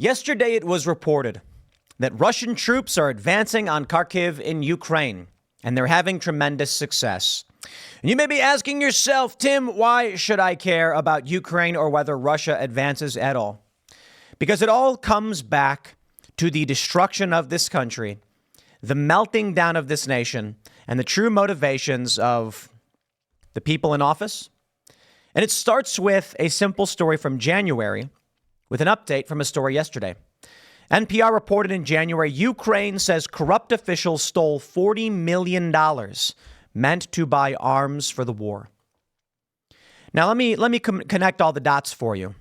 Yesterday, it was reported that Russian troops are advancing on Kharkiv in Ukraine, and they're having tremendous success. And you may be asking yourself, Tim, why should I care about Ukraine or whether Russia advances at all? Because it all comes back to the destruction of this country, the melting down of this nation, and the true motivations of the people in office. And it starts with a simple story from January with an update from a story yesterday. NPR reported in January, Ukraine says corrupt officials stole $40 million meant to buy arms for the war. Now, let me connect all the dots for you.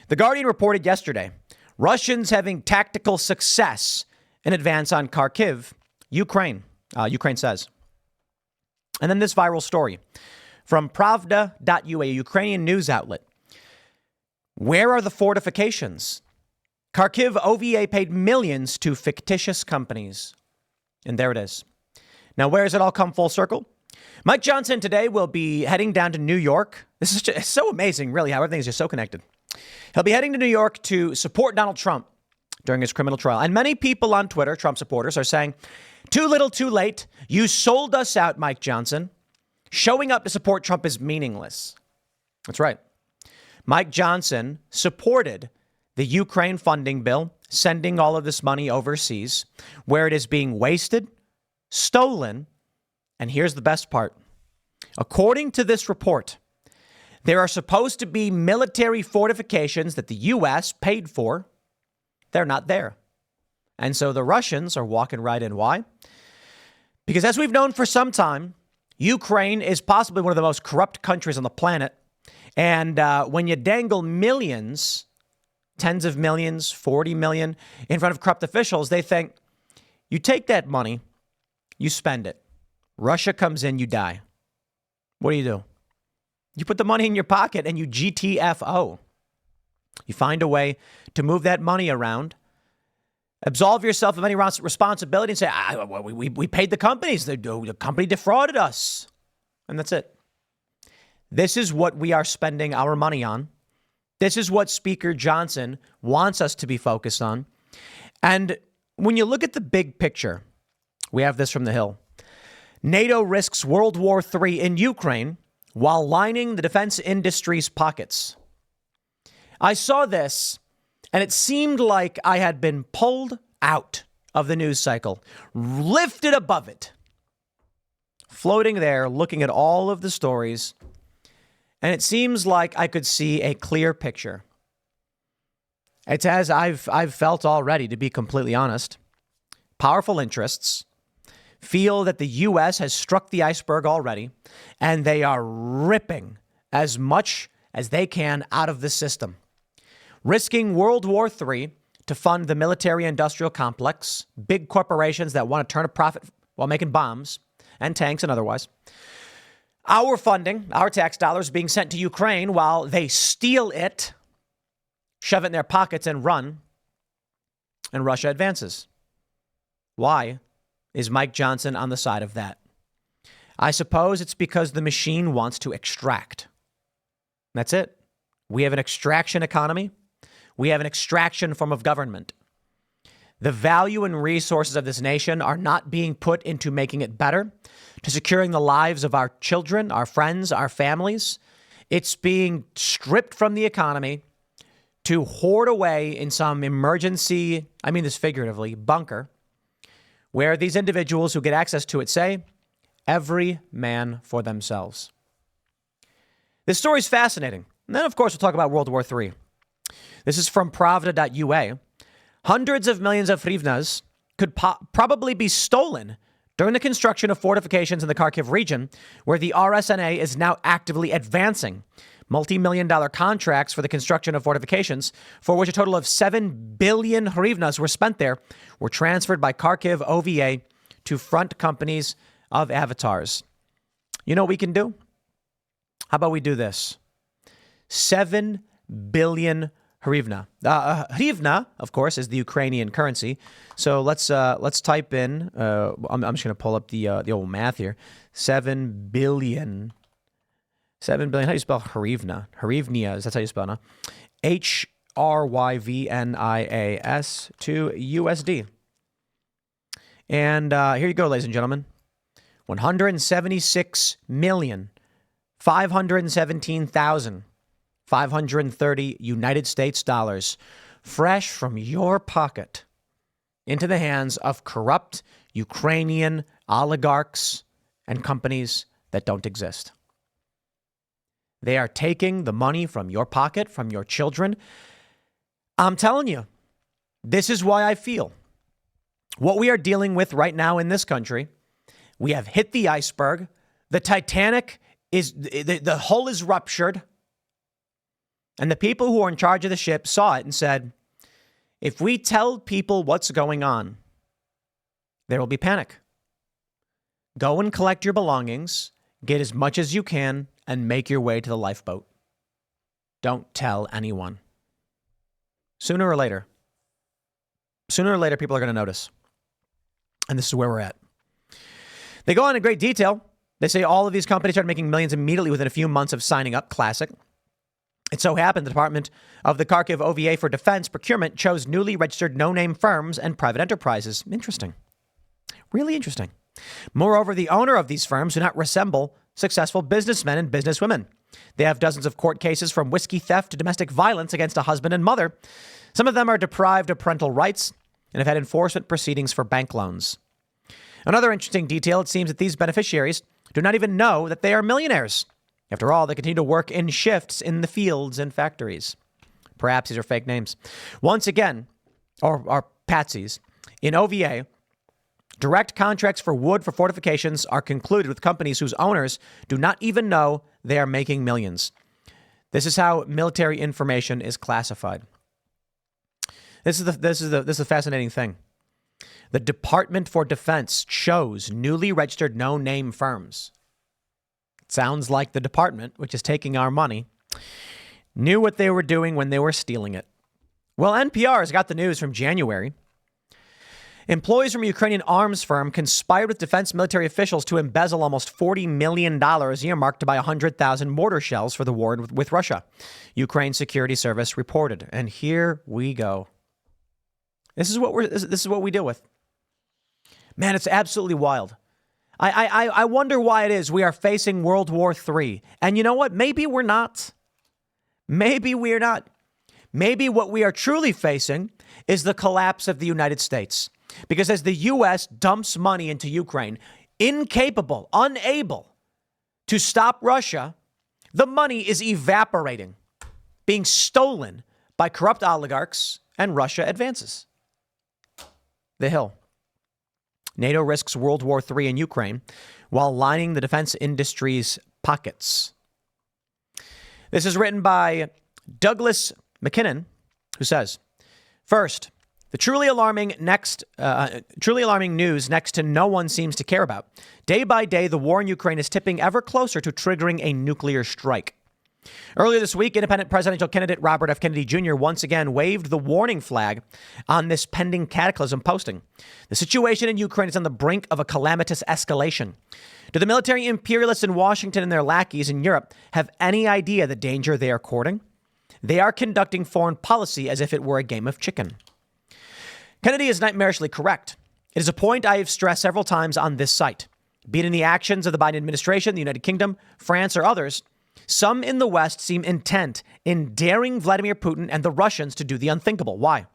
The Guardian reported yesterday, Russians having tactical success in advance on Kharkiv, Ukraine, Ukraine says. And then this viral story from Pravda.ua, a Ukrainian news outlet. Where are the fortifications? Kharkiv OVA paid millions to fictitious companies. And there it is. Now, where does it all come full circle? Mike Johnson today will be heading down to New York. This is just so amazing, really, how everything is just so connected. He'll be heading to New York to support Donald Trump during his criminal trial. And many people on Twitter, Trump supporters, are saying, too little, too late. You sold us out, Mike Johnson. Showing up to support Trump is meaningless. That's right. Mike Johnson supported the Ukraine funding bill, sending all of this money overseas, where it is being wasted, stolen, and here's the best part. According to this report, there are supposed to be military fortifications that the U.S. paid for. They're not there. And so the Russians are walking right in. Why? Because as we've known for some time, Ukraine is possibly one of the most corrupt countries on the planet. And when you dangle millions, tens of millions, 40 million in front of corrupt officials, they think you take that money, you spend it. Russia comes in, you die. What do? You put the money in your pocket and you GTFO. You find a way to move that money around, absolve yourself of any responsibility and say, we paid the companies. The company defrauded us. And that's it. This is what we are spending our money on. This is what Speaker Johnson wants us to be focused on. And when you look at the big picture, we have this from the Hill. NATO risks World War III in Ukraine while lining the defense industry's pockets. I saw this, and it seemed like I had been pulled out of the news cycle, lifted above it, floating there, looking at all of the stories, and it seems like I could see a clear picture. It's as I've felt already, to be completely honest. Powerful interests feel that the U.S. has struck the iceberg already, and they are ripping as much as they can out of the system, risking World War III to fund the military-industrial complex, big corporations that want to turn a profit while making bombs and tanks and otherwise. Our funding, our tax dollars being sent to Ukraine while they steal it, shove it in their pockets and run, and Russia advances. Why is Mike Johnson on the side of that? I suppose it's because the machine wants to extract. That's it. We have an extraction economy. We have an extraction form of government. The value and resources of this nation are not being put into making it better, to securing the lives of our children, our friends, our families. It's being stripped from the economy to hoard away in some emergency, I mean this figuratively, bunker, where these individuals who get access to it say, every man for themselves. This story is fascinating. And then, of course, we'll talk about World War III. This is from Pravda.ua. Hundreds of millions of hryvnias could probably be stolen during the construction of fortifications in the Kharkiv region, where the RSNA is now actively advancing. Multi-million-dollar contracts for the construction of fortifications, for which a total of 7 billion hryvnias were spent there, were transferred by Kharkiv OVA to front companies of avatars. You know what we can do? How about we do this? 7 billion hryvnia. Hryvnia, of course, is the Ukrainian currency. So let's type in. I'm just going to pull up the old math here. 7 billion. 7 billion. How do you spell hryvnia? Hryvnia. That's how you spell it, huh? RYVNIAS to USD. And here you go, ladies and gentlemen. 176,517,530 United States dollars, fresh from your pocket into the hands of corrupt Ukrainian oligarchs and companies that don't exist. They are taking the money from your pocket, from your children. I'm telling you, this is why I feel what we are dealing with right now in this country. We have hit the iceberg. The Titanic is, the hull is ruptured. And the people who are in charge of the ship saw it and said, if we tell people what's going on, there will be panic. Go and collect your belongings, get as much as you can, and make your way to the lifeboat. Don't tell anyone. Sooner or later, people are going to notice. And this is where we're at. They go on in great detail. They say all of these companies started making millions immediately within a few months of signing up. Classic. It so happened the Department of the Kharkiv OVA for Defense Procurement chose newly registered no-name firms and private enterprises. Interesting. Really interesting. Moreover, the owner of these firms do not resemble successful businessmen and businesswomen. They have dozens of court cases from whiskey theft to domestic violence against a husband and mother. Some of them are deprived of parental rights and have had enforcement proceedings for bank loans. Another interesting detail, it seems that these beneficiaries do not even know that they are millionaires. After all, they continue to work in shifts in the fields and factories. Perhaps these are fake names. Once again, or patsies, in OVA, direct contracts for wood for fortifications are concluded with companies whose owners do not even know they are making millions. This is how military information is classified. This is the fascinating thing. The Department for Defense chose newly registered no-name firms. It sounds like the department, which is taking our money, knew what they were doing when they were stealing it. Well, NPR has got the news from January. Employees from a Ukrainian arms firm conspired with defense military officials to embezzle almost $40 million earmarked to buy 100,000 mortar shells for the war with Russia, Ukraine Security Service reported. And here we go. This is what we deal with. Man, it's absolutely wild. I wonder why it is we are facing World War III. And you know what? Maybe we're not. Maybe we're not. Maybe what we are truly facing is the collapse of the United States. Because as the U.S. dumps money into Ukraine, incapable, unable to stop Russia, the money is evaporating, being stolen by corrupt oligarchs, and Russia advances. The Hill. NATO risks World War III in Ukraine while lining the defense industry's pockets. This is written by Douglas McKinnon, who says, first, the truly alarming news next to no one seems to care about. Day by day, the war in Ukraine is tipping ever closer to triggering a nuclear strike. Earlier this week, independent presidential candidate Robert F. Kennedy Jr. once again waved the warning flag on this pending cataclysm, posting, the situation in Ukraine is on the brink of a calamitous escalation. Do the military imperialists in Washington and their lackeys in Europe have any idea the danger they are courting? They are conducting foreign policy as if it were a game of chicken. Kennedy is nightmarishly correct. It is a point I have stressed several times on this site. Be it in the actions of the Biden administration, the United Kingdom, France, or others, some in the West seem intent in daring Vladimir Putin and the Russians to do the unthinkable. Why?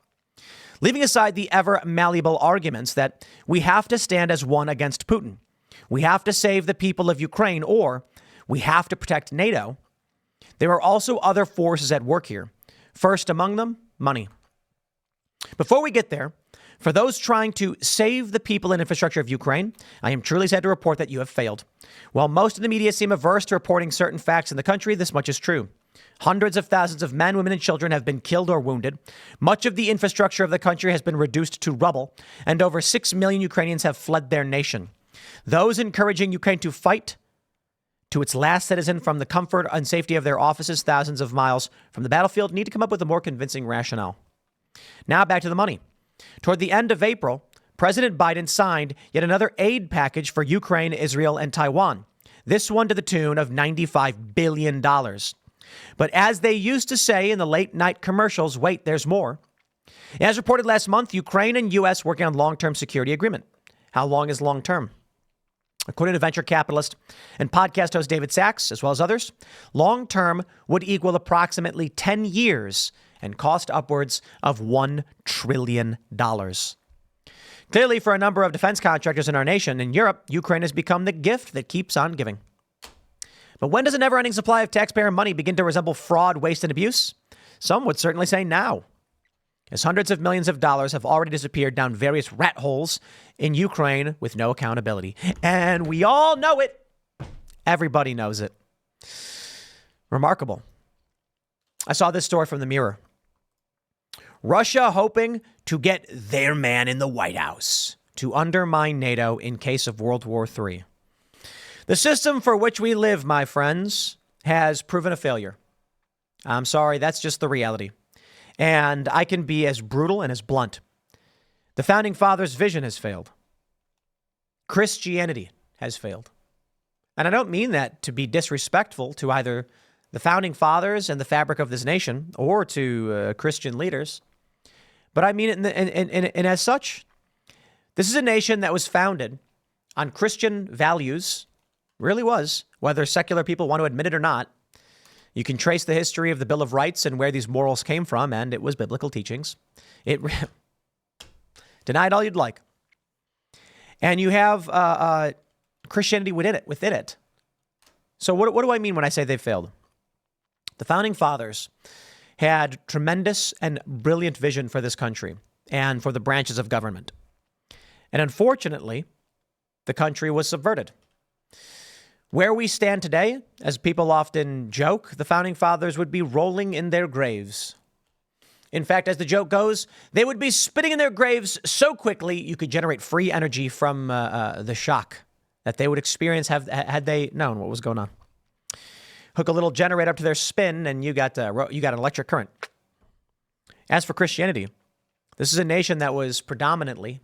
Leaving aside the ever malleable arguments that we have to stand as one against Putin, we have to save the people of Ukraine, or we have to protect NATO, there are also other forces at work here. First among them, money. Before we get there, for those trying to save the people and infrastructure of Ukraine, I am truly sad to report that you have failed. While most of the media seem averse to reporting certain facts in the country, this much is true. Hundreds of thousands of men, women, and children have been killed or wounded. Much of the infrastructure of the country has been reduced to rubble, and over 6 million Ukrainians have fled their nation. Those encouraging Ukraine to fight to its last citizen from the comfort and safety of their offices thousands of miles from the battlefield need to come up with a more convincing rationale. Now back to the money. Toward the end of April, President Biden signed yet another aid package for Ukraine, Israel, and Taiwan. This one to the tune of $95 billion. But as they used to say in the late night commercials, wait, there's more. As reported last month, Ukraine and U.S. working on long-term security agreement. How long is long-term? According to venture capitalist and podcast host David Sachs, as well as others, long-term would equal approximately 10 years and cost upwards of $1 trillion. Clearly, for a number of defense contractors in our nation, in Europe, Ukraine has become the gift that keeps on giving. But when does a never-ending supply of taxpayer money begin to resemble fraud, waste, and abuse? Some would certainly say now, as hundreds of millions of dollars have already disappeared down various rat holes in Ukraine with no accountability. And we all know it. Everybody knows it. Remarkable. I saw this story from the Mirror. Russia hoping to get their man in the White House to undermine NATO in case of World War III. The system for which we live, my friends, has proven a failure. I'm sorry, that's just the reality. And I can be as brutal and as blunt. The Founding Fathers' vision has failed. Christianity has failed. And I don't mean that to be disrespectful to either the Founding Fathers and the fabric of this nation or to Christian leaders. But I mean it and as such, this is a nation that was founded on Christian values, really was, whether secular people want to admit it or not. You can trace the history of the Bill of Rights and where these morals came from, and it was biblical teachings. It deny it all you'd like. And you have Christianity within it. So what do I mean when I say they failed? The Founding Fathers had tremendous and brilliant vision for this country and for the branches of government. And unfortunately, the country was subverted. Where we stand today, as people often joke, the Founding Fathers would be rolling in their graves. In fact, as the joke goes, they would be spitting in their graves so quickly you could generate free energy from the shock that they would experience had they known what was going on. Hook a little generator up to their spin, and you got an electric current. As for Christianity, this is a nation that was predominantly,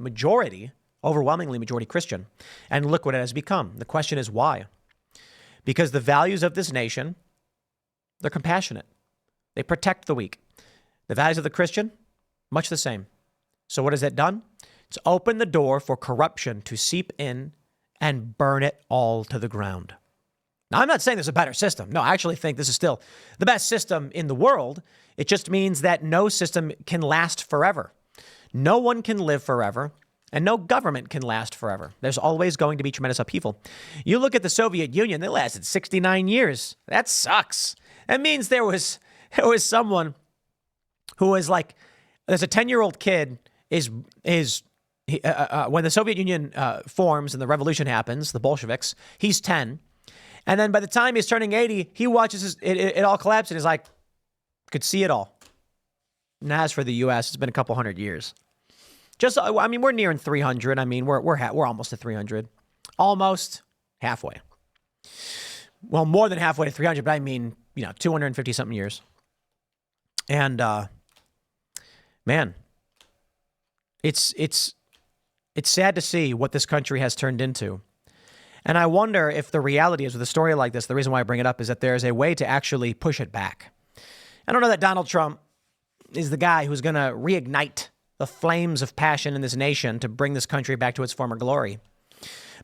overwhelmingly majority Christian. And look what it has become. The question is why? Because the values of this nation, they're compassionate. They protect the weak. The values of the Christian, much the same. So what has that done? It's opened the door for corruption to seep in and burn it all to the ground. Now, I'm not saying there's a better system. No, I actually think this is still the best system in the world. It just means that no system can last forever. No one can live forever. And no government can last forever. There's always going to be tremendous upheaval. You look at the Soviet Union, they lasted 69 years. That sucks. That means there was someone who was like, there's a 10-year-old kid when the Soviet Union forms and the revolution happens, the Bolsheviks, he's 10. And then by the time he's turning 80, he watches it all collapse and he's like, could see it all. And as for the U.S., it's been a couple hundred years. We're nearing 300. We're almost at 300. Almost halfway. Well, more than halfway to 300, but 250 something years. And, man, it's sad to see what this country has turned into. And I wonder if the reality is with a story like this, the reason why I bring it up is that there's a way to actually push it back. I don't know that Donald Trump is the guy who's going to reignite the flames of passion in this nation to bring this country back to its former glory.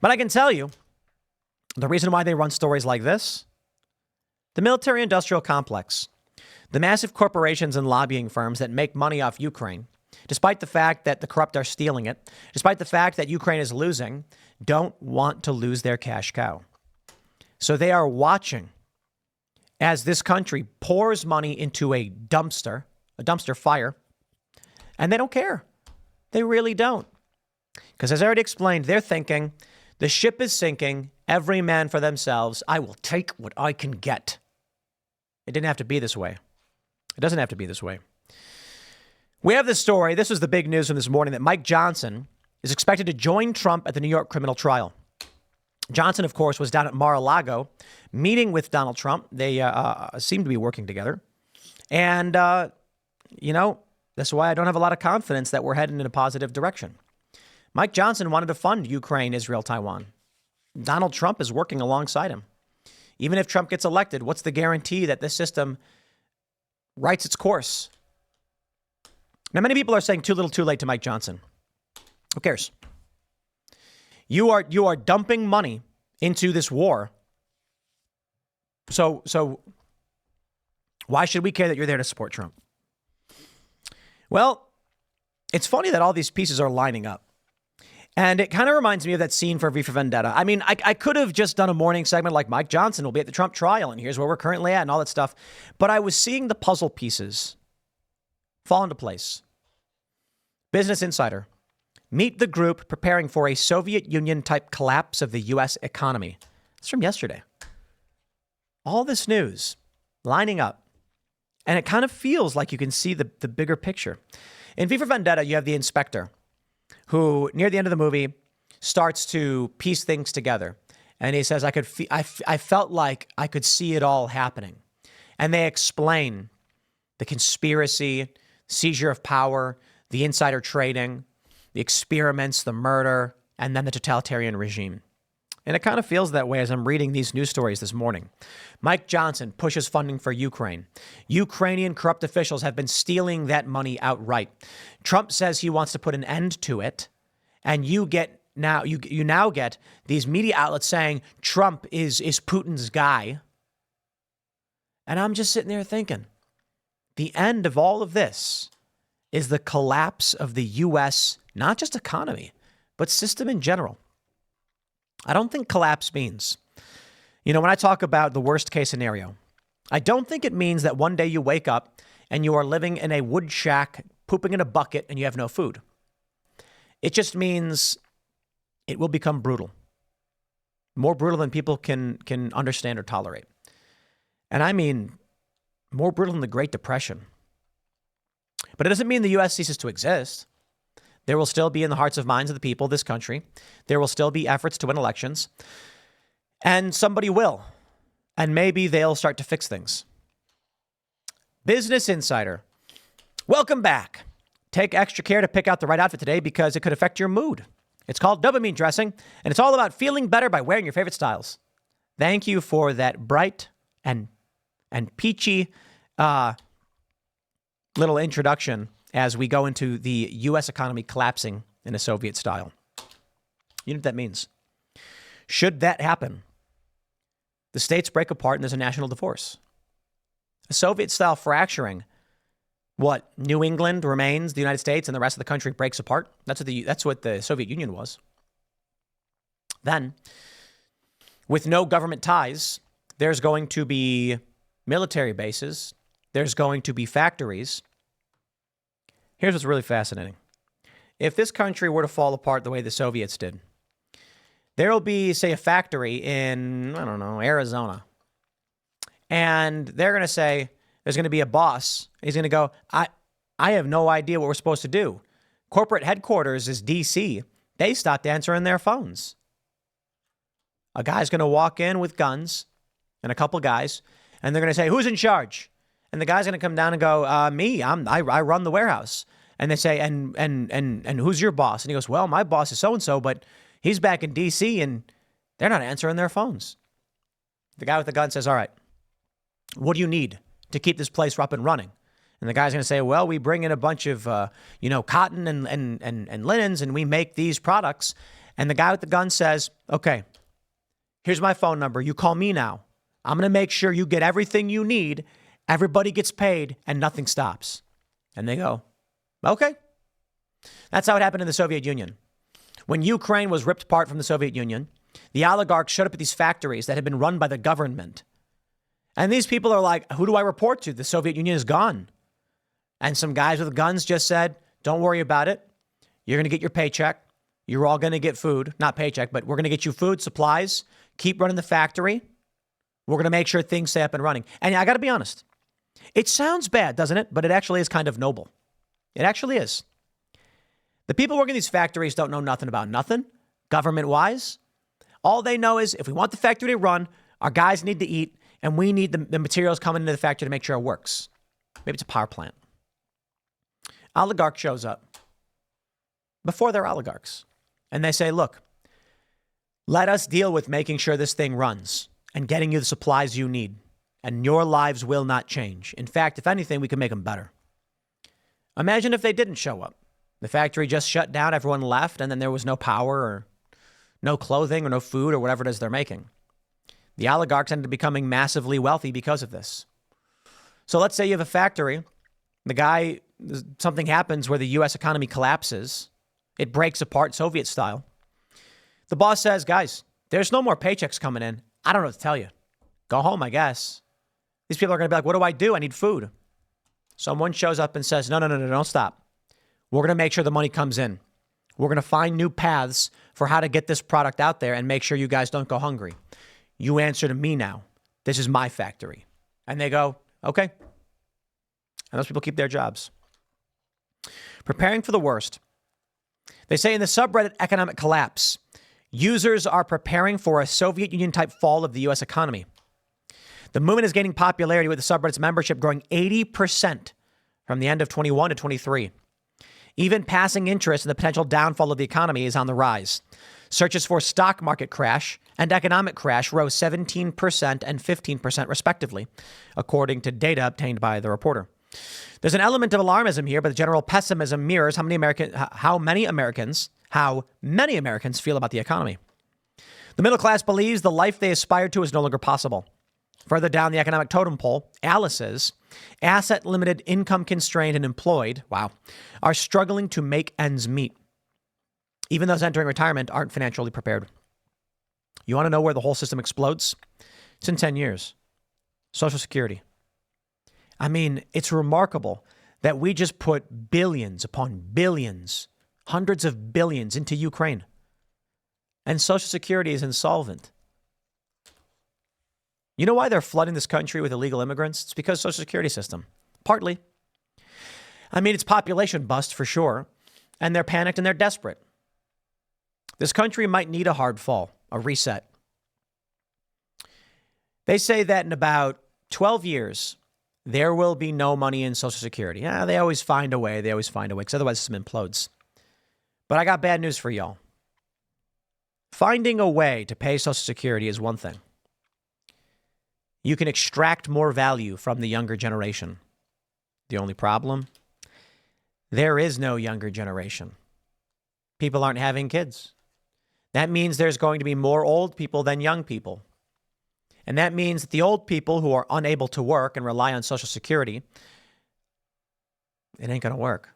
But I can tell you, the reason why they run stories like this, the military-industrial complex, the massive corporations and lobbying firms that make money off Ukraine, despite the fact that the corrupt are stealing it, despite the fact that Ukraine is losing, don't want to lose their cash cow. So they are watching as this country pours money into a dumpster fire, and they don't care. They really don't. Because as I already explained, they're thinking, the ship is sinking, every man for themselves. I will take what I can get. It didn't have to be this way. It doesn't have to be this way. We have this story. This was the big news from this morning that Mike Johnson is expected to join Trump at the New York criminal trial. Johnson, of course, was down at Mar-a-Lago meeting with Donald Trump. They seem to be working together. And, that's why I don't have a lot of confidence that we're heading in a positive direction. Mike Johnson wanted to fund Ukraine, Israel, Taiwan. Donald Trump is working alongside him. Even if Trump gets elected, what's the guarantee that this system writes its course? Now, many people are saying too little too late to Mike Johnson. Who cares? You are dumping money into this war. So why should we care that you're there to support Trump? Well, it's funny that all these pieces are lining up. And it kind of reminds me of that scene for V for Vendetta. I mean, I could have just done a morning segment like Mike Johnson will be at the Trump trial and here's where we're currently at and all that stuff. But I was seeing the puzzle pieces fall into place. Business Insider. Meet the group preparing for a Soviet Union type collapse of the U.S. economy. It's from yesterday. All this news lining up. And it kind of feels like you can see the bigger picture. In V for Vendetta, you have the inspector who, near the end of the movie, starts to piece things together. And he says, I felt like I could see it all happening. And they explain the conspiracy, seizure of power, the insider trading, the experiments, the murder, and then the totalitarian regime. And it kind of feels that way as I'm reading these news stories this morning. Mike Johnson pushes funding for Ukraine. Ukrainian corrupt officials have been stealing that money outright. Trump says he wants to put an end to it. And you now get these media outlets saying Trump is Putin's guy. And I'm just sitting there thinking, the end of all of this is the collapse of the U.S., not just economy, but system in general. I don't think collapse means, when I talk about the worst case scenario, I don't think it means that one day you wake up and you are living in a wood shack, pooping in a bucket, and you have no food. It just means it will become brutal. More brutal than people can understand or tolerate. And I mean, more brutal than the Great Depression. But it doesn't mean the U.S. ceases to exist. There will still be in the hearts and minds of the people of this country. There will still be efforts to win elections. And somebody will. And maybe they'll start to fix things. Business Insider. Welcome back. Take extra care to pick out the right outfit today because it could affect your mood. It's called dopamine dressing, and it's all about feeling better by wearing your favorite styles. Thank you for that bright and peachy little introduction as we go into the U.S. economy collapsing in a Soviet style. You know what that means? Should that happen, the states break apart and there's a national divorce. A Soviet-style fracturing. What? New England remains the United States and the rest of the country breaks apart? That's what the Soviet Union was. Then, with no government ties, there's going to be military bases. There's going to be factories. Here's what's really fascinating. If this country were to fall apart the way the Soviets did, there'll be, say, a factory in, Arizona. And they're going to say, there's going to be a boss. He's going to go, I have no idea what we're supposed to do. Corporate headquarters is D.C. They stopped answering their phones. A guy's going to walk in with guns and a couple guys, and they're going to say, who's in charge? And the guy's going to come down and go, me, I run the warehouse. And they say, and who's your boss? And he goes, well, my boss is so-and-so, but he's back in D.C. and they're not answering their phones. The guy with the gun says, all right, what do you need to keep this place up and running? And the guy's going to say, well, we bring in a bunch of, cotton and linens and we make these products. And the guy with the gun says, okay, here's my phone number. You call me now. I'm going to make sure you get everything you need. Everybody gets paid and nothing stops. And they go, okay. That's how it happened in the Soviet Union. When Ukraine was ripped apart from the Soviet Union, the oligarchs showed up at these factories that had been run by the government. And these people are like, who do I report to? The Soviet Union is gone. And some guys with guns just said, don't worry about it. You're going to get your paycheck. You're all going to get food. Not paycheck, but we're going to get you food, supplies. Keep running the factory. We're going to make sure things stay up and running. And I got to be honest. It sounds bad, doesn't it? But it actually is kind of noble. It actually is. The people working in these factories don't know nothing about nothing, government-wise. All they know is if we want the factory to run, our guys need to eat, and we need the materials coming into the factory to make sure it works. Maybe it's a power plant. Oligarch shows up before they're oligarchs. And they say, look, let us deal with making sure this thing runs. and getting you the supplies you need. And your lives will not change. In fact, if anything, we can make them better. Imagine if they didn't show up. The factory just shut down, everyone left, and then there was no power or no clothing or no food or whatever it is they're making. The oligarchs ended up becoming massively wealthy because of this. So let's say you have a factory. Something happens where the U.S. economy collapses. It breaks apart Soviet style. The boss says, guys, there's no more paychecks coming in. I don't know what to tell you. Go home, I guess. These people are going to be like, what do I do? I need food. Someone shows up and says, no, don't stop. We're going to make sure the money comes in. We're going to find new paths for how to get this product out there and make sure you guys don't go hungry. You answer to me now. This is my factory. And they go, okay. And those people keep their jobs. Preparing for the worst. They say in the subreddit Economic Collapse, users are preparing for a Soviet Union-type fall of the U.S. economy. The movement is gaining popularity with the subreddit's membership growing 80% from the end of 21 to 23. Even passing interest in the potential downfall of the economy is on the rise. Searches for stock market crash and economic crash rose 17% and 15% respectively, according to data obtained by the reporter. There's an element of alarmism here, but the general pessimism mirrors how many Americans feel about the economy. The middle class believes the life they aspired to is no longer possible. Further down the economic totem pole, Alice's asset-limited, income-constrained, and employed, are struggling to make ends meet. Even those entering retirement aren't financially prepared. You want to know where the whole system explodes? It's in 10 years. Social Security. I mean, it's remarkable that we just put billions upon billions, hundreds of billions into Ukraine. And Social Security is insolvent. You know why they're flooding this country with illegal immigrants? It's because Social Security system. Partly. I mean, it's population bust for sure. And they're panicked and they're desperate. This country might need a hard fall, a reset. They say that in about 12 years, there will be no money in Social Security. Yeah, they always find a way. Because otherwise the system implodes. But I got bad news for y'all. Finding a way to pay Social Security is one thing. You can extract more value from the younger generation. The only problem? There is no younger generation. People aren't having kids. That means there's going to be more old people than young people. And that means that the old people who are unable to work and rely on Social Security, it ain't going to work.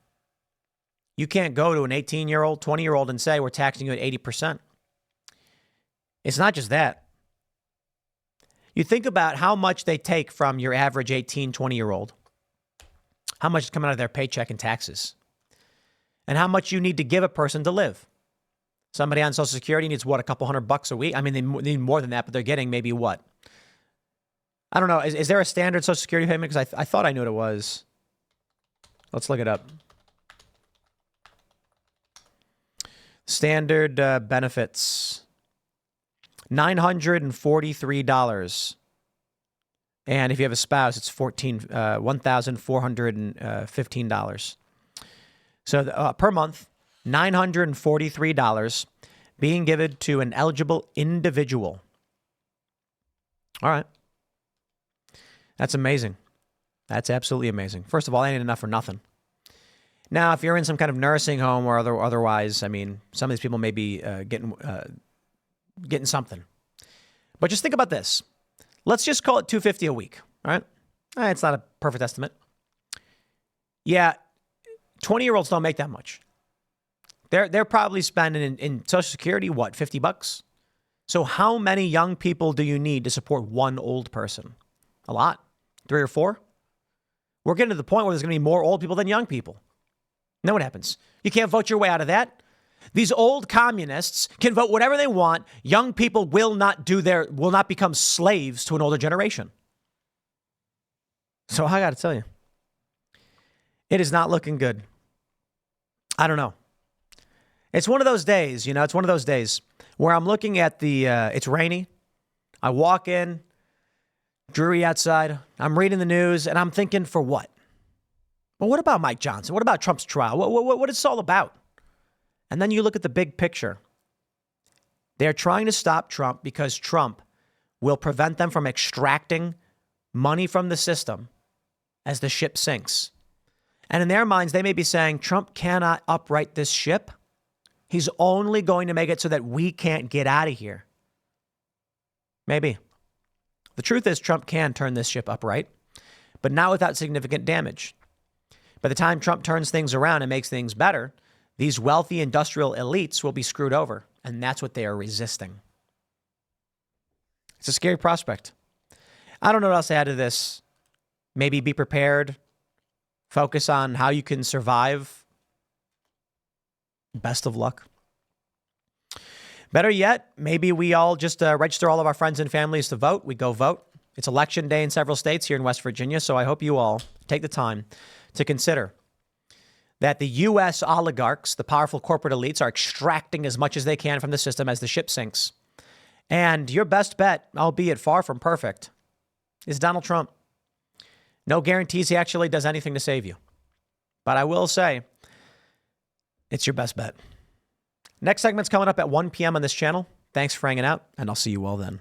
You can't go to an 18-year-old, 20-year-old and say, we're taxing you at 80%. It's not just that. You think about how much they take from your average 18, 20-year-old. How much is coming out of their paycheck in taxes? And how much you need to give a person to live. Somebody on Social Security needs, what, a couple $100 a week? I mean, they need more than that, but they're getting maybe what? I don't know. Is there a standard Social Security payment? Because I thought I knew what it was. Let's look it up. Standard benefits. $943. And if you have a spouse, it's $1,415. So per month, $943 being given to an eligible individual. All right. That's amazing. That's absolutely amazing. First of all, that ain't enough for nothing. Now, if you're in some kind of nursing home or otherwise, I mean, some of these people may be getting something. But just think about this. Let's just call it $250 a week. All right. It's not a perfect estimate. Yeah. 20-year-olds don't make that much. They're probably spending in Social Security, what, $50? So how many young people do you need to support one old person? A lot. 3 or 4? We're getting to the point where there's going to be more old people than young people. Then what happens? You can't vote your way out of that. These old communists can vote whatever they want. Young people will not become slaves to an older generation. So I got to tell you, it is not looking good. I don't know. It's one of those days, it's one of those days where I'm looking at it's rainy. I walk in, dreary outside. I'm reading the news and I'm thinking, for what? Well, what about Mike Johnson? What about Trump's trial? What is this all about? And then you look at the big picture. They're trying to stop Trump because Trump will prevent them from extracting money from the system as the ship sinks. And in their minds, they may be saying, Trump cannot upright this ship. He's only going to make it so that we can't get out of here. Maybe. The truth is, Trump can turn this ship upright, but not without significant damage. By the time Trump turns things around and makes things better, these wealthy industrial elites will be screwed over, and that's what they are resisting. It's a scary prospect. I don't know what else to add to this. Maybe be prepared. Focus on how you can survive. Best of luck. Better yet, maybe we all just register all of our friends and families to vote. We go vote. It's election day in several states here in West Virginia, so I hope you all take the time to consider that the U.S. oligarchs, the powerful corporate elites, are extracting as much as they can from the system as the ship sinks. And your best bet, albeit far from perfect, is Donald Trump. No guarantees he actually does anything to save you. But I will say, it's your best bet. Next segment's coming up at 1 p.m. on this channel. Thanks for hanging out, and I'll see you all then.